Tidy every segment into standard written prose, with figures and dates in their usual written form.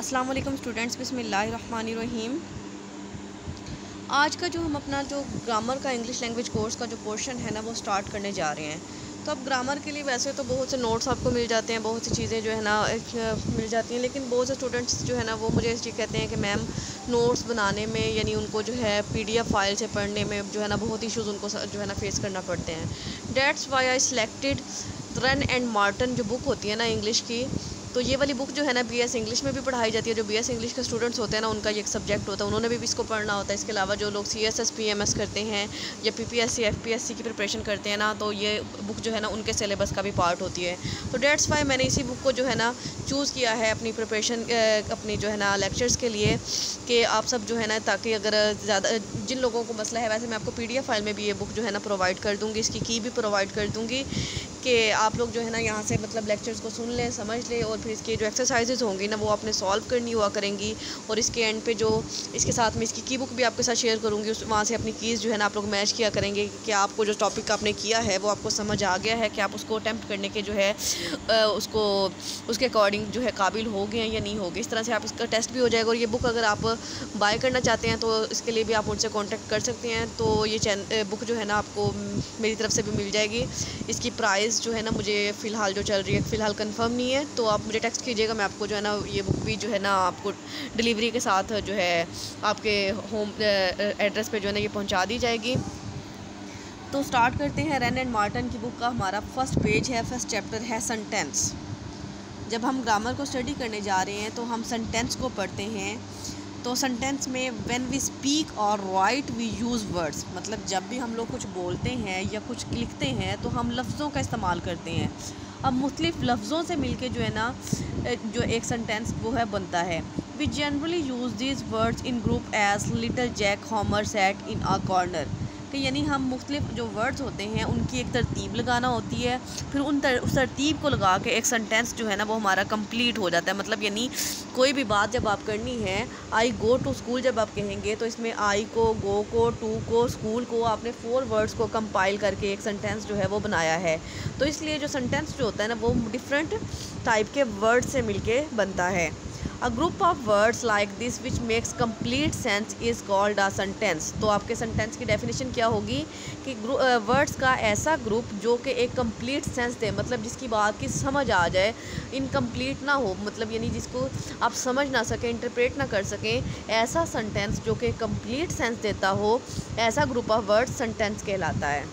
अस्सलाम वालेकुम स्टूडेंट्स, बिस्मिल्लाहिर्रहमानिर्रहीम। आज का जो हम अपना जो ग्रामर का इंग्लिश लैंग्वेज कोर्स का जो पोर्शन है ना वो स्टार्ट करने जा रहे हैं। तो अब ग्रामर के लिए वैसे तो बहुत से नोट्स आपको मिल जाते हैं, बहुत सी चीज़ें जो है ना मिल जाती हैं, लेकिन बहुत से स्टूडेंट्स जो है ना वो मुझे ये कहते हैं कि मैम नोट्स बनाने में यानी उनको जो है PDF फाइल से पढ़ने में जो है ना बहुत इश्यूज़ उनको जो है ना फेस करना पड़ते हैं। That's why I selected run and Marton जो बुक होती है ना इंग्लिश की, तो ये वाली बुक जो है ना BS इंग्लिश में भी पढ़ाई जाती है। जो BS इंग्लिश के स्टूडेंट्स होते हैं ना उनका ये एक सब्जेक्ट होता है, उन्होंने भी इसको पढ़ना होता है। इसके अलावा जो लोग CSS PMS करते हैं या PPSC FPSC की प्रिपरेशन करते हैं ना, तो ये बुक जो है ना उनके सिलेबस का भी पार्ट होती है। तो डेट्स वाई मैंने इसी बुक को जो है ना चूज़ किया है अपनी प्रिपरेशन अपनी जो है ना लेक्चर्स के लिए, कि आप सब जो है ना, ताकि अगर ज़्यादा जिन लोगों को मसला है, वैसे मैं आपको PDF फाइल में भी ये बुक जो है ना प्रोवाइड कर दूँगी, इसकी की भी प्रोवाइड कर दूँगी कि आप लोग जो है ना यहाँ से मतलब लेक्चर्स को सुन लें, समझ लें, और फिर इसके जो एक्सरसाइजेज होंगी ना वो आपने सॉल्व करनी हुआ करेंगी। और इसके एंड पे जो इसके साथ में इसकी की बुक भी आपके साथ शेयर करूँगी, उस वहाँ से अपनी कीज़ जो है ना आप लोग मैच किया करेंगे कि आपको जो टॉपिक आपने किया है वो आपको समझ आ गया है, कि आप उसको अटैम्प्ट करने के जो है उसको उसके अकॉर्डिंग जो है काबिल हो गए हैं या नहीं हो गए। इस तरह से आप इसका टेस्ट भी हो जाएगा। और ये बुक अगर आप बाय करना चाहते हैं तो इसके लिए भी आप मुझसे कॉन्टैक्ट कर सकते हैं। तो ये बुक जो है ना आपको मेरी तरफ से भी मिल जाएगी। इसकी प्राइस जो है ना मुझे फ़िलहाल जो चल रही है फ़िलहाल कंफर्म नहीं है, तो आप मुझे टेक्स्ट कीजिएगा, मैं आपको जो है ना ये बुक भी जो है ना आपको डिलीवरी के साथ जो है आपके होम एड्रेस पे जो है ना ये पहुंचा दी जाएगी। तो स्टार्ट करते हैं। रन एंड मार्टन की बुक का हमारा फर्स्ट पेज है, फर्स्ट चैप्टर है सेंटेंस। जब हम ग्रामर को स्टडी करने जा रहे हैं तो हम सेंटेंस को पढ़ते हैं। तो सेंटेंस में व्हेन वी स्पीक और राइट वी यूज़ वर्ड्स, मतलब जब भी हम लोग कुछ बोलते हैं या कुछ लिखते हैं तो हम लफ्ज़ों का इस्तेमाल करते हैं। अब मुख्तलिफ़ लफ्ज़ों से मिलके जो है ना जो एक सेंटेंस वो है बनता है। We generally use these words in group as little Jack Horner sat in a corner, कि यानी हम मुख्तलिफ जो वर्ड्स होते हैं उनकी एक तरतीब लगाना होती है, फिर उस तरतीब को लगा के एक सेंटेंस जो है ना वो हमारा कंप्लीट हो जाता है। मतलब यानी कोई भी बात जब आप करनी है, आई गो टू स्कूल जब आप कहेंगे तो इसमें आई को, गो को, टू को, स्कूल को, आपने 4 वर्ड्स को कंपाइल करके एक सेंटेंस जो है वो बनाया है। तो इसलिए जो सेंटेंस जो होता है ना वो डिफरेंट टाइप के वर्ड से मिलके बनता है। A group of words like this which makes complete sense is called a sentence। तो आपके सेंटेंस की डेफिनेशन क्या होगी कि वर्ड्स का ऐसा ग्रुप जो कि एक कंप्लीट सेंस दे, मतलब जिसकी बात की समझ आ जाए, इनकम्प्लीट ना हो, मतलब यानी जिसको आप समझ ना सकें, इंटरप्रेट ना कर सकें, ऐसा सेंटेंस जो कि कंप्लीट सेंस देता हो, ऐसा ग्रुप ऑफ वर्ड्स सेंटेंस कहलाता है।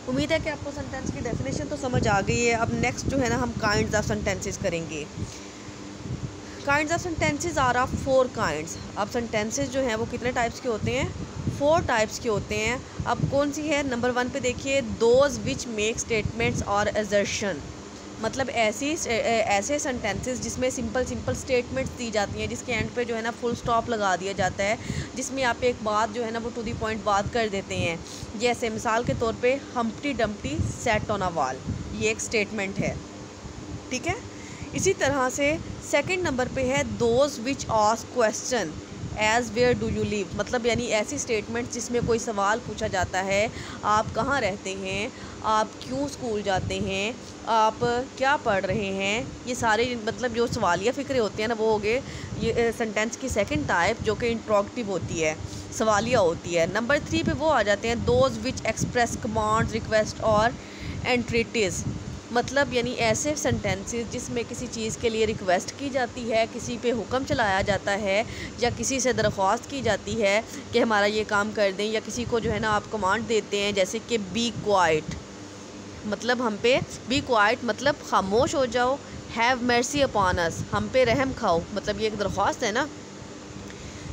उम्मीद है कि आपको सेंटेंस की डेफिनेशन तो समझ आ गई है। अब नेक्स्ट जो है ना हम काइंड्स ऑफ सेंटेंसेस करेंगे। Kinds of sentences are of 4 kinds. अब सेंटेंसेस जो हैं वो कितने टाइप्स के होते हैं? 4 टाइप्स के होते हैं। अब कौन सी है? नंबर 1 पे देखिए, दोज विच मेक स्टेटमेंट्स और असर्शन, मतलब ऐसे सेंटेंसेस जिसमें सिंपल स्टेटमेंट्स दी जाती हैं, जिसके एंड पे जो है ना फुल स्टॉप लगा दिया जाता है, जिसमें आप एक बात जो है ना वो टू द पॉइंट बात कर देते हैं। जैसे मिसाल के तौर पे Humpty Dumpty sat on a wall, ये एक स्टेटमेंट है, ठीक है। इसी तरह से सेकंड नंबर पे है those which ask question as where do you live, मतलब यानी ऐसी स्टेटमेंट जिसमें कोई सवाल पूछा जाता है, आप कहाँ रहते हैं, आप क्यों स्कूल जाते हैं, आप क्या पढ़ रहे हैं, ये सारे मतलब जो सवालिया फ़िक्रे होते हैं ना वो हो गए ये सेंटेंस की सेकंड टाइप, जो कि इंट्रोगेटिव होती है, सवालिया होती है। नंबर 3 पे वो आ जाते हैं those which express commands, request और एंट्रीटीज़, मतलब यानी ऐसे सेंटेंसेस जिसमें किसी चीज़ के लिए रिक्वेस्ट की जाती है, किसी पे हुक्म चलाया जाता है, या किसी से दरख्वास्त की जाती है कि हमारा ये काम कर दें, या किसी को जो है ना आप कमांड देते हैं, जैसे कि बी क्वाइट, मतलब हम पे, बी क्वाइट मतलब खामोश हो जाओ, हैव मर्सी अपॉन अस, हम पे रहम खाओ, मतलब ये एक दरख्वास्त है ना।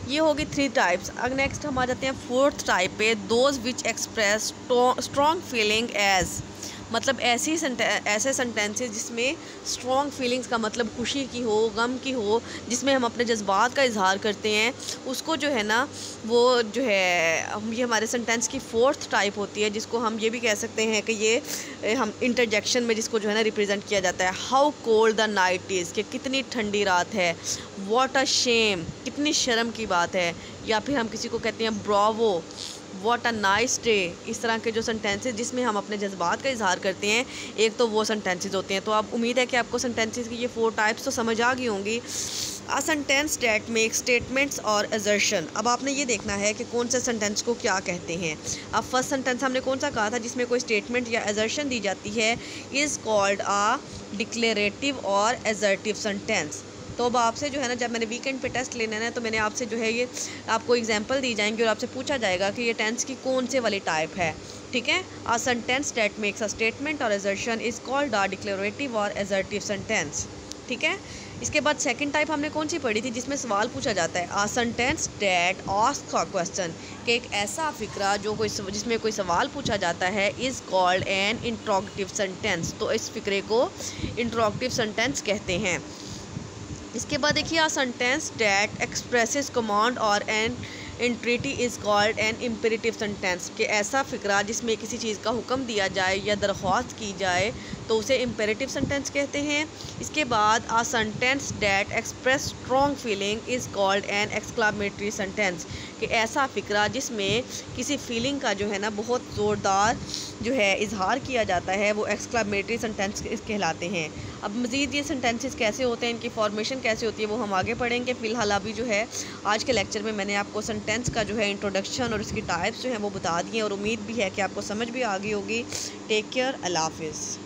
ये होगी 3 टाइप्स। अब नेक्स्ट हम आ जाते हैं 4th टाइप पे, those which express strong feeling as, मतलब ऐसे सेंटेंसेस जिसमें स्ट्रॉन्ग फीलिंग्स का मतलब खुशी की हो, गम की हो, जिसमें हम अपने जज्बात का इजहार करते हैं, उसको जो है ना वो जो है ये हमारे सेंटेंस की 4th टाइप होती है, जिसको हम ये भी कह सकते हैं कि ये हम इंटरजेक्शन में जिसको जो है ना रिप्रेजेंट किया जाता है। How cold the night is, कि कितनी ठंडी रात है। व्हाट अ शेम, कितनी शर्म की बात है। या फिर हम किसी को कहते हैं Bravo, what a nice day, इस तरह के जो सेंटेंसेस जिसमें हम अपने जज्बात का इजहार करते हैं, एक तो वो सेंटेंसेस होते हैं। तो आप उम्मीद है कि आपको सेंटेंसेस की ये 4 टाइप्स तो समझ आ गई होंगी। A sentence that make statements और असर्शन। अब आपने ये देखना है कि कौन से सेंटेंस को क्या कहते हैं। अब फर्स्ट सेंटेंस हमने कौन सा कहा था जिसमें कोई स्टेटमेंट या असर्शन दी जाती है, इज़ कॉल्ड अ डिक्लेरेटिव और असर्टिव सेंटेंस। तो अब आपसे जो है ना, जब मैंने वीकेंड पे टेस्ट लेना है ना, तो मैंने आपसे जो है ये आपको एग्जांपल दी जाएंगे और आपसे पूछा जाएगा कि ये टेंस की कौन से वाली टाइप है। ठीक है, a sentence that makes a statement और assertion is called a declarative और असर्टिव सेंटेंस। ठीक है, इसके बाद सेकंड टाइप हमने कौन सी पढ़ी थी जिसमें सवाल पूछा जाता है, a sentence that ask a question, कि एक ऐसा फ़िक्रा जो कोई जिसमें कोई सवाल पूछा जाता है, is called N interrogative sentence. तो इस फ़िक्रे को इंट्रोगेटिव सेंटेंस कहते हैं। इसके बाद देखिए, a sentence that expresses command और an entreaty is called an imperative sentence, कि ऐसा फ़िक्रा जिसमें किसी चीज़ का हुक्म दिया जाए या दरख्वास्त की जाए तो उसे इम्पेरेटिव सेंटेंस कहते हैं। इसके बाद अ sentence that express strong feeling is called N exclamatory sentence, कि ऐसा फ़िक्रा जिसमें किसी फीलिंग का जो है ना बहुत ज़ोरदार जो है इजहार किया जाता है, वो एक्सक्लामेटरी सेंटेंस कहलाते हैं। अब मज़ीद ये सेंटेंसेस कैसे होते हैं, इनकी फॉर्मेशन कैसे होती है, वो हम आगे पढ़ेंगे। फ़िलहाल अभी जो है आज के लेक्चर में मैंने आपको सेंटेंस का जो है इंट्रोडक्शन और इसकी टाइप्स जो है वो बता दिए, और उम्मीद भी है कि आपको समझ भी आ गई होगी। टेक केयर, अल्लाह हाफ़िज़।